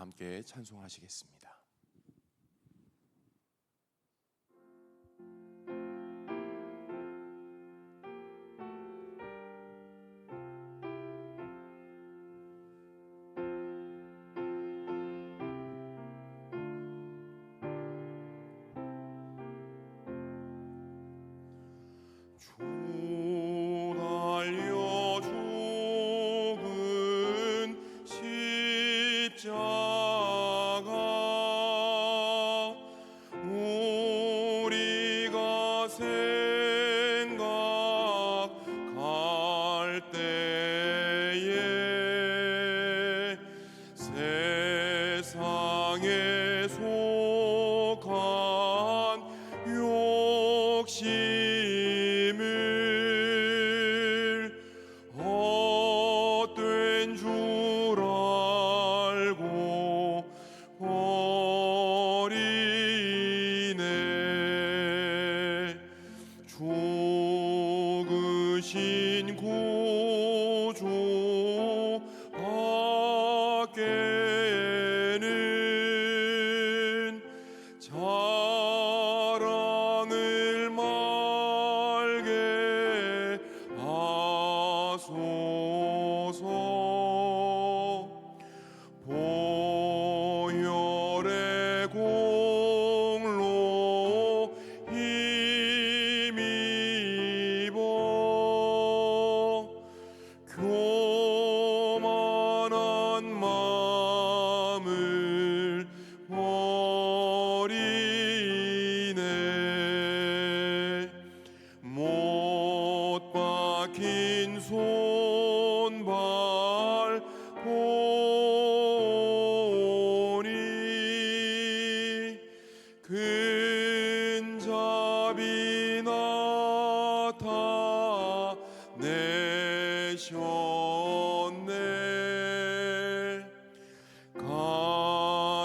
함께 찬송하시겠습니다.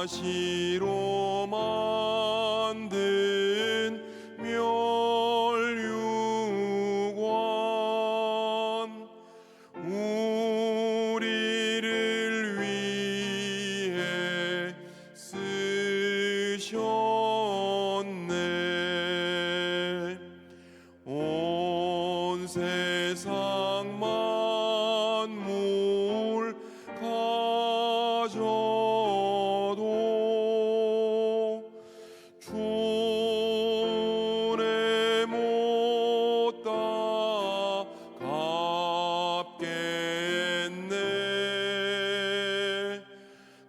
가시로 만든 멸류관 우리를 위해 쓰셨네. 온 세상 만물 가져도 주내 못 갚겠네.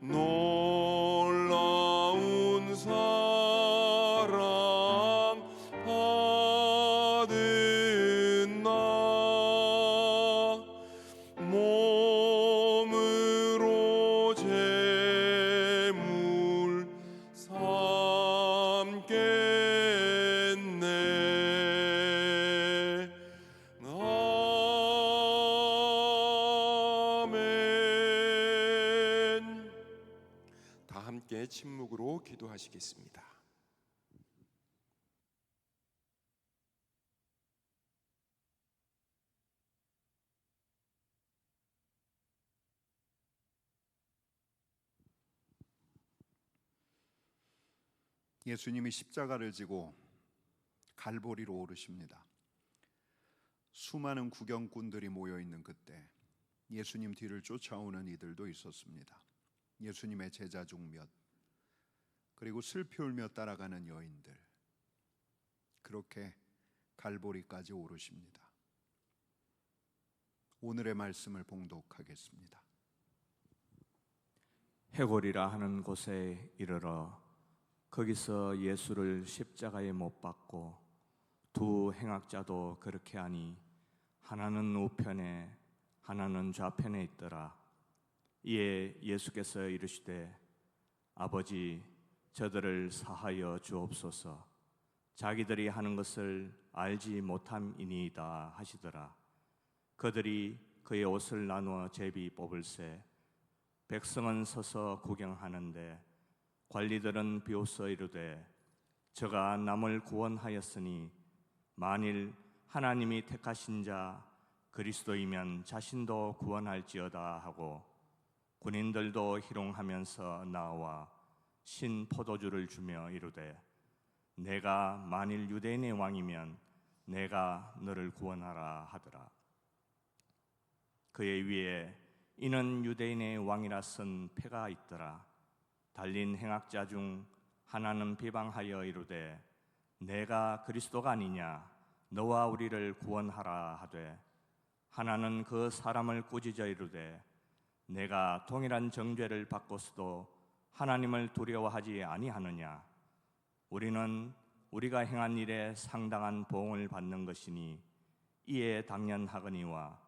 놀라운 사랑 받은 나 몸으로 제물 삼겠네. 아멘. 다 함께 침묵으로 기도하시겠습니다. 예수님이 십자가를 지고 갈보리로 오르십니다. 수많은 구경꾼들이 모여있는 그때 예수님 뒤를 쫓아오는 이들도 있었습니다. 예수님의 제자 중 몇, 그리고 슬피 울며 따라가는 여인들, 그렇게 갈보리까지 오르십니다. 오늘의 말씀을 봉독하겠습니다. 해골이라 하는 곳에 이르러 거기서 예수를 십자가에 못 박고 두 행악자도 그렇게 하니 하나는 우편에 하나는 좌편에 있더라. 이에 예수께서 이르시되 아버지 저들을 사하여 주옵소서. 자기들이 하는 것을 알지 못함이니이다 하시더라. 그들이 그의 옷을 나누어 제비 뽑을새 백성은 서서 구경하는데 관리들은 비웃어 이르되 저가 남을 구원하였으니 만일 하나님이 택하신 자 그리스도이면 자신도 구원할지어다 하고 군인들도 희롱하면서 나와 신 포도주를 주며 이르되 내가 만일 유대인의 왕이면 내가 너를 구원하라 하더라. 그의 위에 이는 유대인의 왕이라 쓴 패가 있더라. 달린 행악자 중 하나는 비방하여 이르되 내가 그리스도가 아니냐 너와 우리를 구원하라 하되 하나는 그 사람을 꾸짖어 이르되 내가 동일한 정죄를 받고서도 하나님을 두려워하지 아니하느냐 우리는 우리가 행한 일에 상당한 보응을 받는 것이니 이에 당연하거니와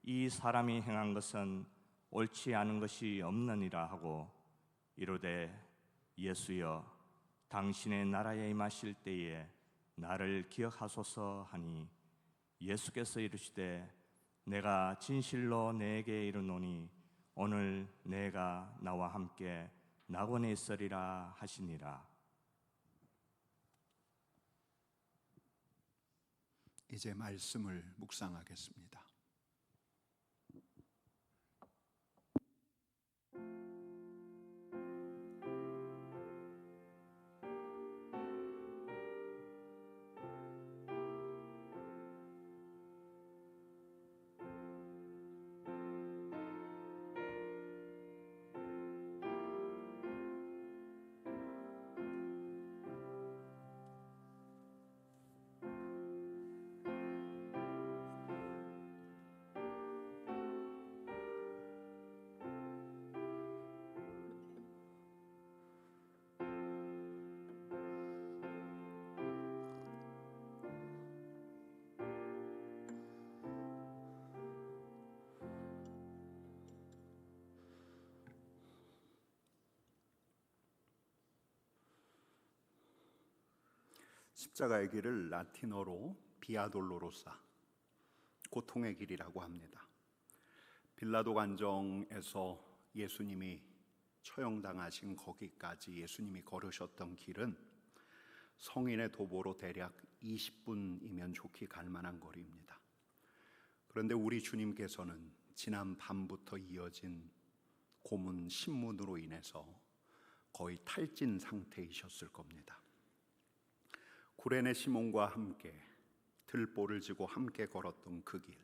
이 사람이 행한 것은 옳지 않은 것이 없느니라 하고 이르되 예수여 당신의 나라에 임하실 때에 나를 기억하소서 하니 예수께서 이르시되 내가 진실로 내게 이르노니 오늘 내가 나와 함께 낙원에 있으리라 하시니라. 이제 말씀을 묵상하겠습니다. 십자가의 길을 라틴어로 비아 돌로로사, 고통의 길이라고 합니다. 빌라도 관정에서 예수님이 처형당하신 거기까지 예수님이 걸으셨던 길은 성인의 도보로 대략 20분이면 좋게 갈 만한 거리입니다. 그런데 우리 주님께서는 지난 밤부터 이어진 고문 신문으로 인해서 거의 탈진 상태이셨을 겁니다. 구레네 시몬과 함께 들보를 지고 함께 걸었던 그 길,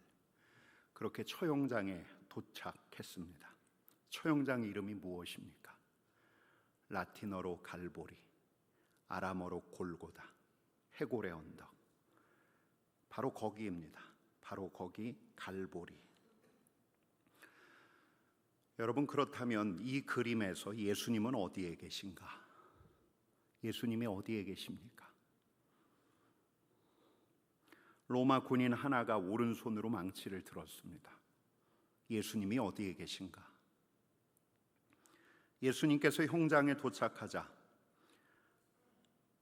그렇게 처형장에 도착했습니다. 처형장 이름이 무엇입니까? 라틴어로 갈보리, 아람어로 골고다, 해골의 언덕. 바로 거기입니다. 바로 거기 갈보리. 여러분, 그렇다면 이 그림에서 예수님은 어디에 계신가? 예수님이 어디에 계십니까? 로마 군인 하나가 오른손으로 망치를 들었습니다. 예수님이 어디에 계신가? 예수님께서 형장에 도착하자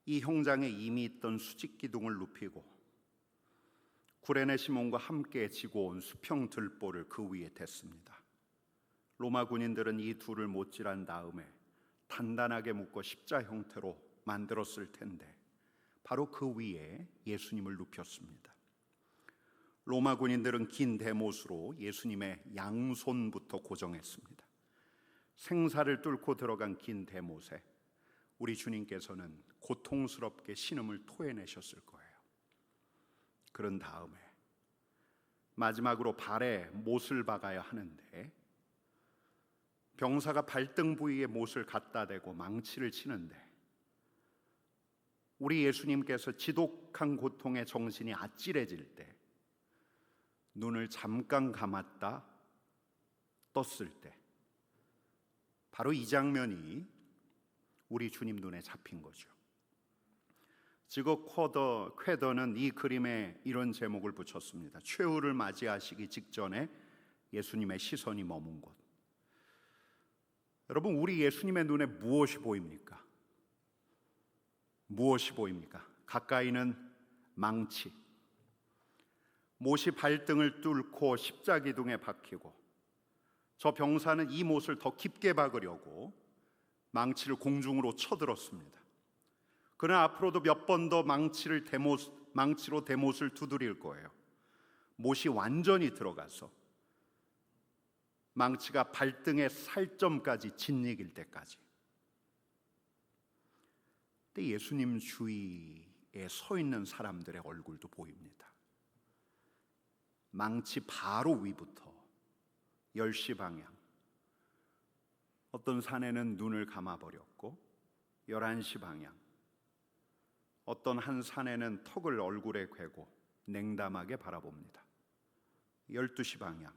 이 형장에 이미 있던 수직 기둥을 눕히고 구레네 시몬과 함께 지고 온 수평 들보를 그 위에 댔습니다. 로마 군인들은 이 둘을 못질한 다음에 단단하게 묶어 십자 형태로 만들었을 텐데 바로 그 위에 예수님을 눕혔습니다. 로마 군인들은 긴 대못으로 예수님의 양손부터 고정했습니다. 생사를 뚫고 들어간 긴 대못에 우리 주님께서는 고통스럽게 신음을 토해내셨을 거예요. 그런 다음에 마지막으로 발에 못을 박아야 하는데 병사가 발등 부위에 못을 갖다 대고 망치를 치는데 우리 예수님께서 지독한 고통에 정신이 아찔해질 때 눈을 잠깐 감았다 떴을 때 바로 이 장면이 우리 주님 눈에 잡힌 거죠. 지거 퀘더는 이 그림에 이런 제목을 붙였습니다. 최후를 맞이하시기 직전에 예수님의 시선이 머문 곳. 여러분, 우리 예수님의 눈에 무엇이 보입니까? 무엇이 보입니까? 가까이는 망치, 못이 발등을 뚫고 십자기둥에 박히고 저 병사는 이 못을 더 깊게 박으려고 망치를 공중으로 쳐들었습니다. 그러나 앞으로도 몇 번 더 망치로 대못을 두드릴 거예요. 못이 완전히 들어가서 망치가 발등의 살점까지 짓이길 때까지. 근데 예수님 주위에 서 있는 사람들의 얼굴도 보입니다. 망치 바로 위부터 10시 방향, 어떤 산에는 눈을 감아버렸고 11시 방향, 어떤 한 산에는 턱을 얼굴에 괴고 냉담하게 바라봅니다. 12시 방향,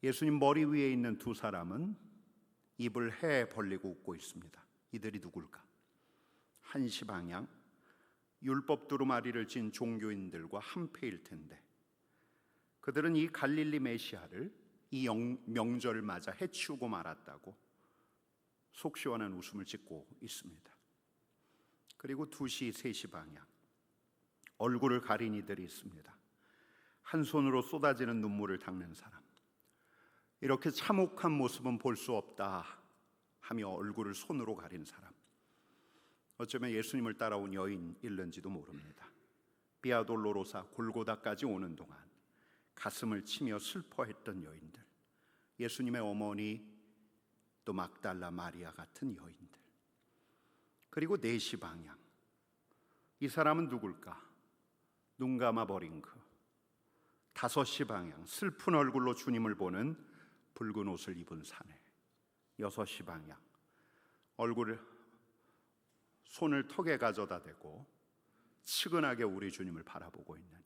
예수님 머리 위에 있는 두 사람은 입을 해 벌리고 웃고 있습니다. 이들이 누굴까? 1시 방향, 율법 두루마리를 진 종교인들과 한패일 텐데 그들은 이 갈릴리 메시아를 이 명절을 맞아 해치우고 말았다고 속 시원한 웃음을 짓고 있습니다. 그리고 2시, 3시 방향, 얼굴을 가린 이들이 있습니다. 한 손으로 쏟아지는 눈물을 닦는 사람, 이렇게 참혹한 모습은 볼 수 없다 하며 얼굴을 손으로 가린 사람, 어쩌면 예수님을 따라온 여인일는지도 모릅니다. 비아 돌로로사 골고다까지 오는 동안 가슴을 치며 슬퍼했던 여인들, 예수님의 어머니 또 막달라 마리아 같은 여인들. 그리고 4시 방향, 이 사람은 누굴까? 눈 감아버린 그 5시 방향, 슬픈 얼굴로 주님을 보는 붉은 옷을 입은 사내. 6시 방향, 손을 턱에 가져다 대고 측은하게 우리 주님을 바라보고 있는 이.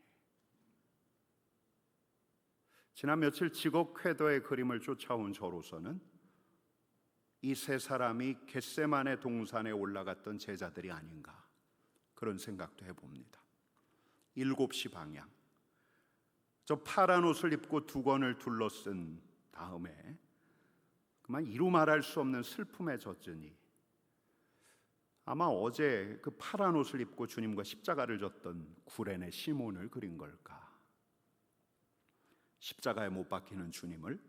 지난 며칠 직업궤도의 그림을 쫓아온 저로서는 이 세 사람이 겟세마네 동산에 올라갔던 제자들이 아닌가, 그런 생각도 해봅니다. 7시 방향, 저 파란 옷을 입고 두건을 둘러쓴 다음에 그만 이루 말할 수 없는 슬픔에 젖으니 아마 어제 그 파란 옷을 입고 주님과 십자가를 졌던 구레네 시몬을 그린 걸까? 십자가에 못 박히는 주님을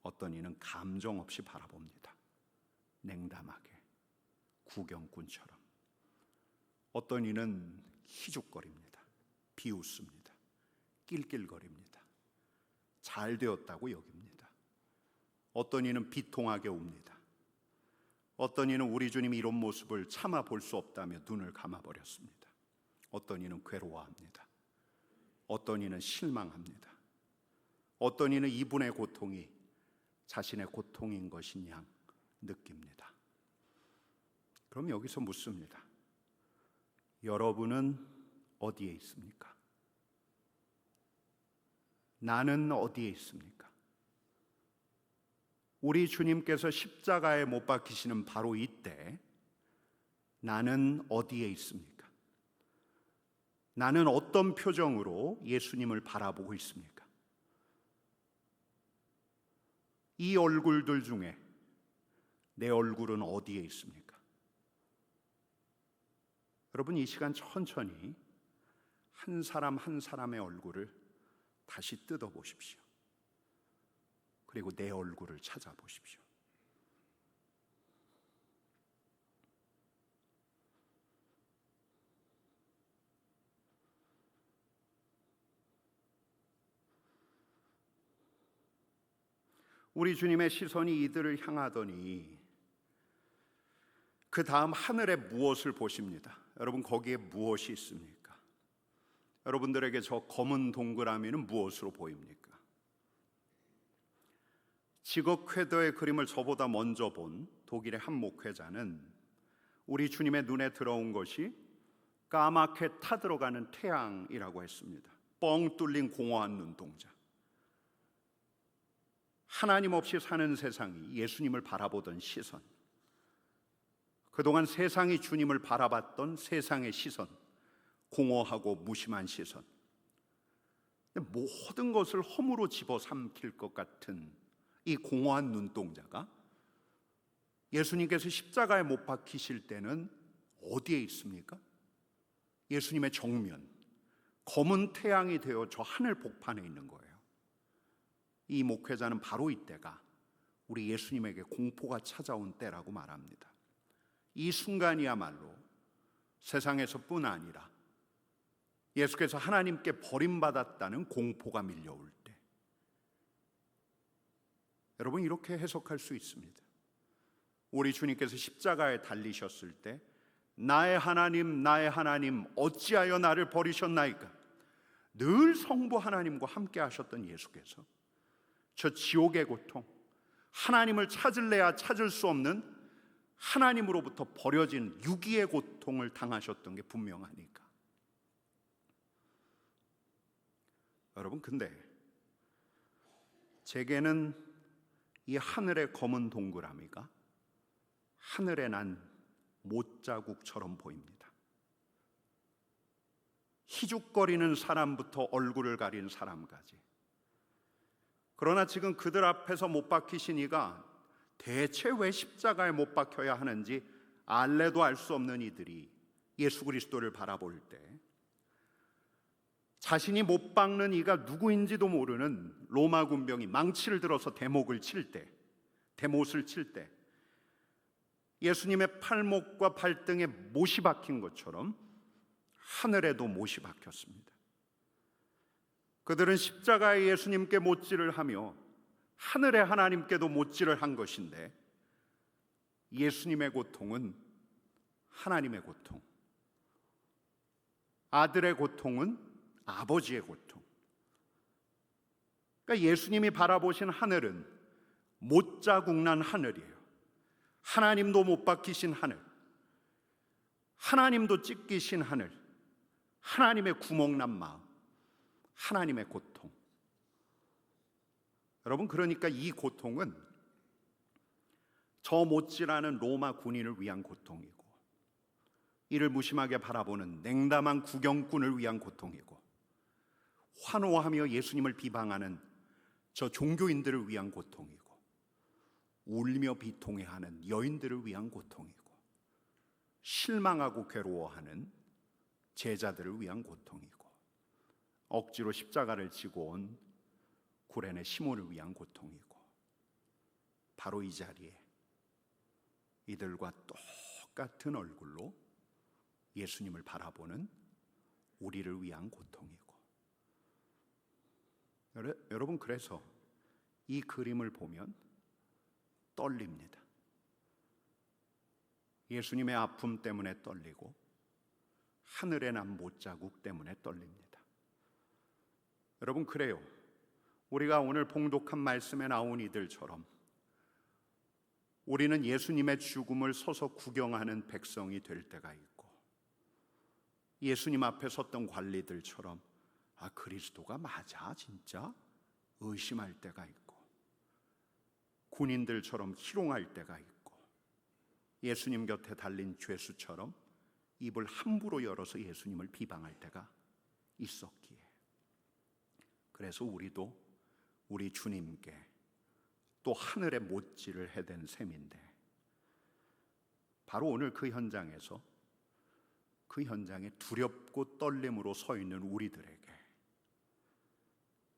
어떤 이는 감정 없이 바라봅니다. 냉담하게, 구경꾼처럼. 어떤 이는 희죽거립니다. 비웃습니다. 낄낄거립니다. 잘 되었다고 여깁니다. 어떤 이는 비통하게 웁니다. 어떤 이는 우리 주님이 이런 모습을 참아 볼 수 없다며 눈을 감아버렸습니다. 어떤 이는 괴로워합니다. 어떤 이는 실망합니다. 어떤 이는 이분의 고통이 자신의 고통인 것인 양 느낍니다. 그럼 여기서 묻습니다. 여러분은 어디에 있습니까? 나는 어디에 있습니까? 우리 주님께서 십자가에 못 박히시는 바로 이때 나는 어디에 있습니까? 나는 어떤 표정으로 예수님을 바라보고 있습니까? 이 얼굴들 중에 내 얼굴은 어디에 있습니까? 여러분, 이 시간 천천히 한 사람 한 사람의 얼굴을 다시 뜯어보십시오. 그리고 내 얼굴을 찾아보십시오. 우리 주님의 시선이 이들을 향하더니 그 다음 하늘에 무엇을 보십니다. 여러분, 거기에 무엇이 있습니까? 여러분들에게 저 검은 동그라미는 무엇으로 보입니까? 직업궤도의 그림을 저보다 먼저 본 독일의 한 목회자는 우리 주님의 눈에 들어온 것이 까맣게 타들어가는 태양이라고 했습니다. 뻥 뚫린 공허한 눈동자. 하나님 없이 사는 세상이 예수님을 바라보던 시선, 그동안 세상이 주님을 바라봤던 세상의 시선, 공허하고 무심한 시선, 모든 것을 허무로 집어삼킬 것 같은 이 공허한 눈동자가 예수님께서 십자가에 못 박히실 때는 어디에 있습니까? 예수님의 정면, 검은 태양이 되어 저 하늘 복판에 있는 거예요. 이 목회자는 바로 이때가 우리 예수님에게 공포가 찾아온 때라고 말합니다. 이 순간이야말로 세상에서뿐 아니라 예수께서 하나님께 버림받았다는 공포가 밀려올 때, 여러분, 이렇게 해석할 수 있습니다. 우리 주님께서 십자가에 달리셨을 때 나의 하나님, 나의 하나님, 어찌하여 나를 버리셨나이까? 늘 성부 하나님과 함께 하셨던 예수께서 저 지옥의 고통, 하나님을 찾을래야 찾을 수 없는 하나님으로부터 버려진 유기의 고통을 당하셨던 게 분명하니까. 여러분, 근데 제게는 이 하늘의 검은 동그라미가 하늘에 난 못자국처럼 보입니다. 희죽거리는 사람부터 얼굴을 가린 사람까지. 그러나 지금 그들 앞에서 못 박히신 이가 대체 왜 십자가에 못 박혀야 하는지 알래도 알 수 없는 이들이 예수 그리스도를 바라볼 때 자신이 못 박는 이가 누구인지도 모르는 로마 군병이 망치를 들어서 대못을 칠 때 예수님의 팔목과 발등에 못이 박힌 것처럼 하늘에도 못이 박혔습니다. 그들은 십자가에 예수님께 못질을 하며 하늘의 하나님께도 못질을 한 것인데, 예수님의 고통은 하나님의 고통, 아들의 고통은 아버지의 고통. 그러니까 예수님이 바라보신 하늘은 못자국 난 하늘이에요. 하나님도 못 박히신 하늘, 하나님도 찢기신 하늘, 하나님의 구멍난 마음, 하나님의 고통. 여러분, 그러니까 이 고통은 저 못지라는 로마 군인을 위한 고통이고, 이를 무심하게 바라보는 냉담한 구경꾼을 위한 고통이고, 환호하며 예수님을 비방하는 저 종교인들을 위한 고통이고, 울며 비통해하는 여인들을 위한 고통이고, 실망하고 괴로워하는 제자들을 위한 고통이고, 억지로 십자가를 지고 온 구레네 시몬을 위한 고통이고, 바로 이 자리에 이들과 똑같은 얼굴로 예수님을 바라보는 우리를 위한 고통이고. 여러분, 그래서 이 그림을 보면 떨립니다. 예수님의 아픔 때문에 떨리고 하늘에 난 못자국 때문에 떨립니다. 여러분, 그래요. 우리가 오늘 봉독한 말씀에 나온 이들처럼 우리는 예수님의 죽음을 서서 구경하는 백성이 될 때가 있고, 예수님 앞에 섰던 관리들처럼 아, 그리스도가 맞아 진짜? 의심할 때가 있고, 군인들처럼 희롱할 때가 있고, 예수님 곁에 달린 죄수처럼 입을 함부로 열어서 예수님을 비방할 때가 있었기에, 그래서 우리도 우리 주님께 또 하늘의 못질을 해댄 셈인데, 바로 오늘 그 현장에서, 그 현장에 두렵고 떨림으로 서 있는 우리들에게,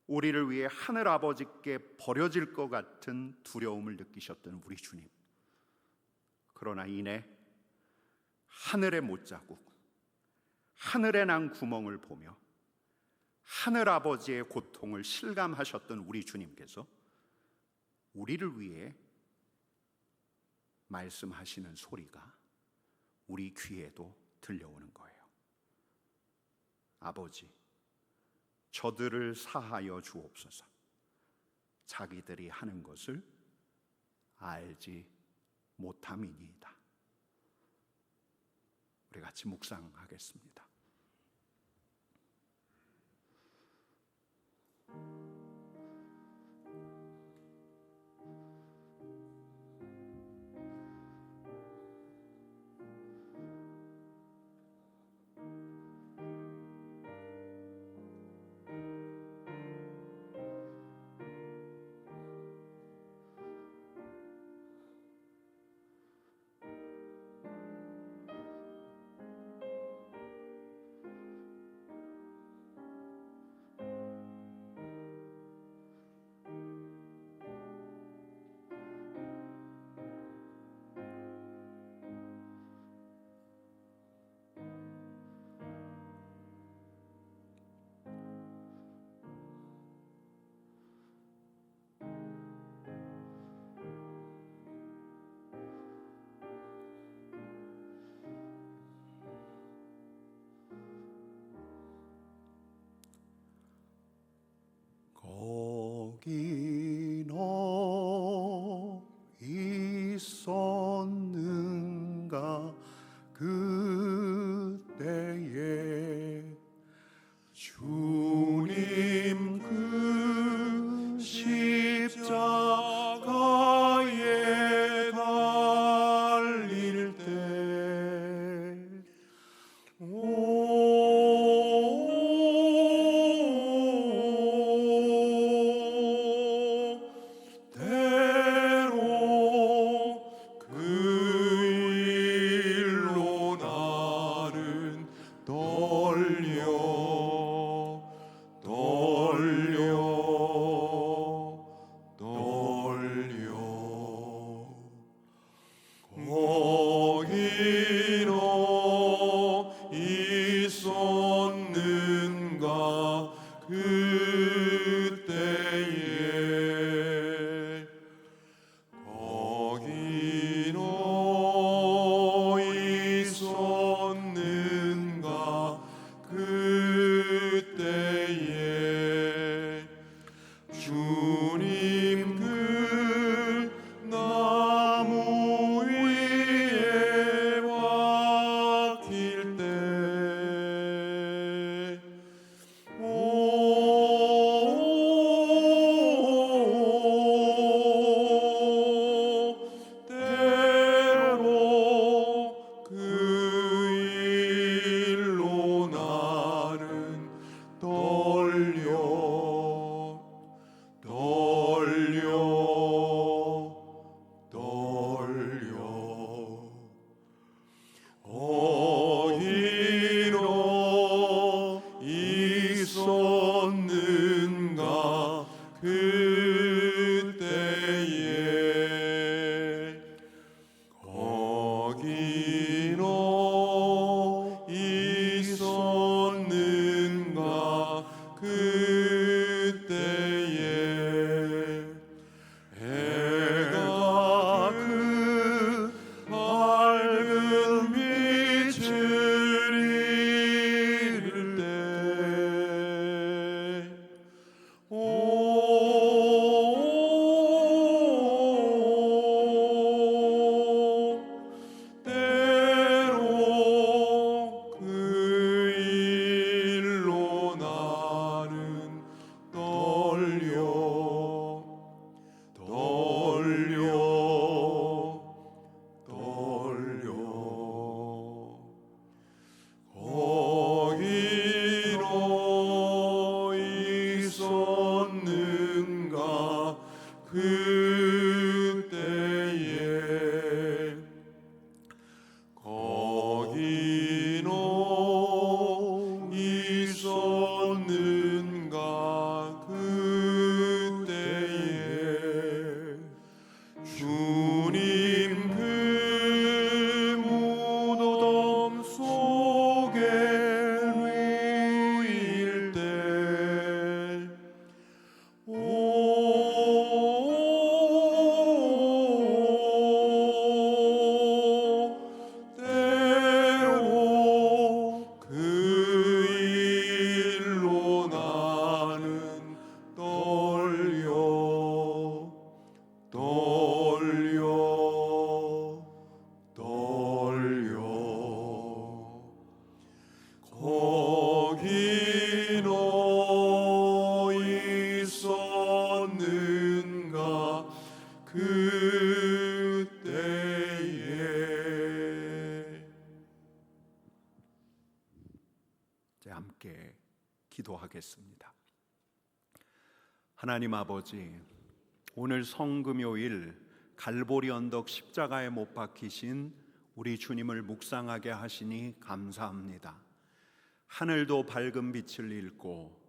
우리를 위해 하늘 아버지께 버려질 것 같은 두려움을 느끼셨던 우리 주님, 그러나 이내 하늘의 못자국, 하늘에 난 구멍을 보며 하늘 아버지의 고통을 실감하셨던 우리 주님께서 우리를 위해 말씀하시는 소리가 우리 귀에도 들려오는 거예요. 아버지, 저들을 사하여 주옵소서. 자기들이 하는 것을 알지 못함이니이다. 우리 같이 묵상하겠습니다. 그때에 주님 그 십자가에 달릴 때 때로 그 일로 나는 떨려 거기로 있었는가 그때에 거기로 있었는가 그때에 주님 그 나무 위에 박힐 때 때로 그 일로 나는 떨려 거기로 있었는가 그때에 거기로 있었는가 그때에 해가 그 밝은 빛을 잃을 때 때로 그 일로 나는 떨려 거기로 있었는가 그때에 거기로 있었는가 그때에 주님 그 무덤 속에 누일 때 때로 그 일로 나는 떨려 거기로 있었는가 그때에 이제 함께 기도하겠습니다. 하나님 아버지, 오늘 성금요일 갈보리 언덕 십자가에 못 박히신 우리 주님을 묵상하게 하시니 감사합니다. 하늘도 밝은 빛을 잃고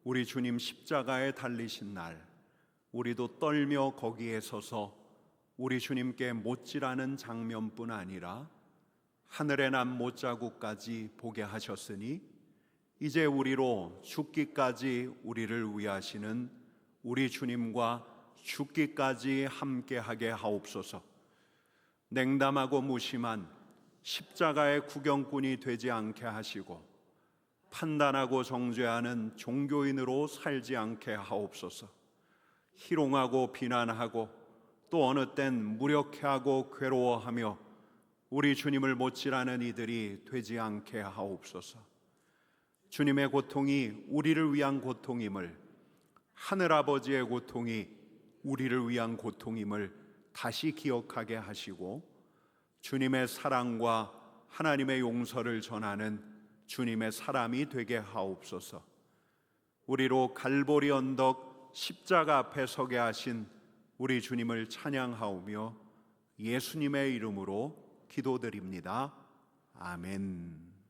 우리 주님 십자가에 달리신 날, 우리도 떨며 거기에 서서 우리 주님께 못지라는 장면뿐 아니라 하늘에 난 못자국까지 보게 하셨으니 이제 우리로 죽기까지 우리를 위하시는 우리 주님과 죽기까지 함께하게 하옵소서. 냉담하고 무심한 십자가의 구경꾼이 되지 않게 하시고 판단하고 정죄하는 종교인으로 살지 않게 하옵소서. 희롱하고 비난하고 또 어느 땐 무력해하고 괴로워하며 우리 주님을 못지라는 이들이 되지 않게 하옵소서. 주님의 고통이 우리를 위한 고통임을, 하늘아버지의 고통이 우리를 위한 고통임을 다시 기억하게 하시고, 주님의 사랑과 하나님의 용서를 전하는 주님의 사람이 되게 하옵소서. 우리로 갈보리 언덕 십자가 앞에 서게 하신 우리 주님을 찬양하오며 예수님의 이름으로 기도드립니다. 아멘.